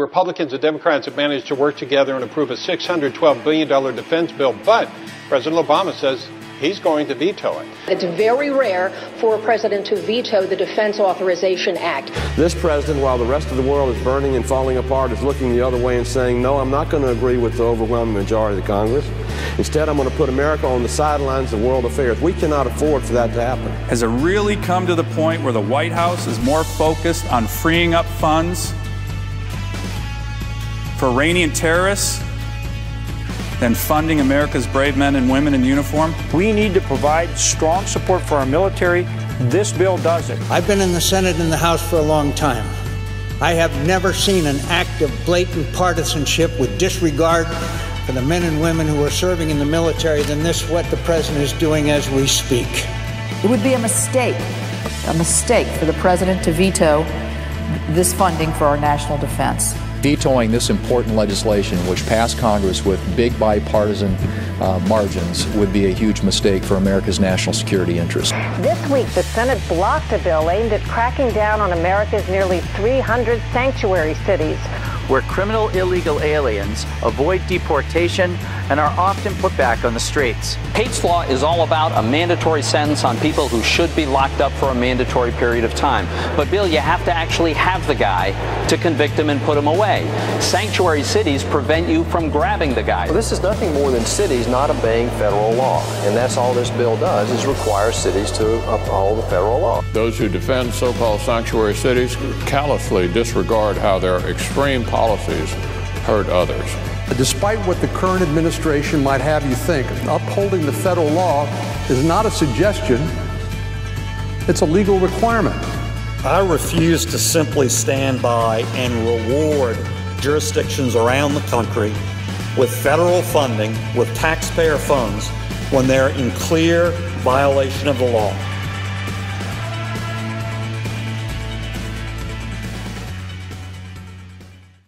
Republicans and Democrats have managed to work together and approve a $612 billion defense bill, but President Obama says he's going to veto it. It's very rare for a president to veto the Defense Authorization Act. This president, while the rest of the world is burning and falling apart, is looking the other way and saying, no, I'm not going to agree with the overwhelming majority of the Congress. Instead, I'm going to put America on the sidelines of world affairs. We cannot afford for that to happen. Has it really come to the point where the White House is more focused on freeing up funds for Iranian terrorists than funding America's brave men and women in uniform? We need to provide strong support for our military. This bill does it. I've been in the Senate and the House for a long time. I have never seen an act of blatant partisanship with disregard for the men and women who are serving in the military than this, what the president is doing as we speak. It would be a mistake for the president to veto this funding for our national defense. Vetoing this important legislation, which passed Congress with big bipartisan margins, would be a huge mistake for America's national security interests. This week, the Senate blocked a bill aimed at cracking down on America's nearly 300 sanctuary cities, where criminal illegal aliens avoid deportation and are often put back on the streets. Hate's law is all about a mandatory sentence on people who should be locked up for a mandatory period of time. But, Bill, you have to actually have the guy to convict him and put him away. Sanctuary cities prevent you from grabbing the guy. Well, this is nothing more than cities not obeying federal law. And that's all this bill does, is require cities to uphold the federal law. Those who defend so-called sanctuary cities callously disregard how their extreme policies hurt others. Despite what the current administration might have you think, upholding the federal law is not a suggestion, it's a legal requirement. I refuse to simply stand by and reward jurisdictions around the country with federal funding, with taxpayer funds, when they're in clear violation of the law.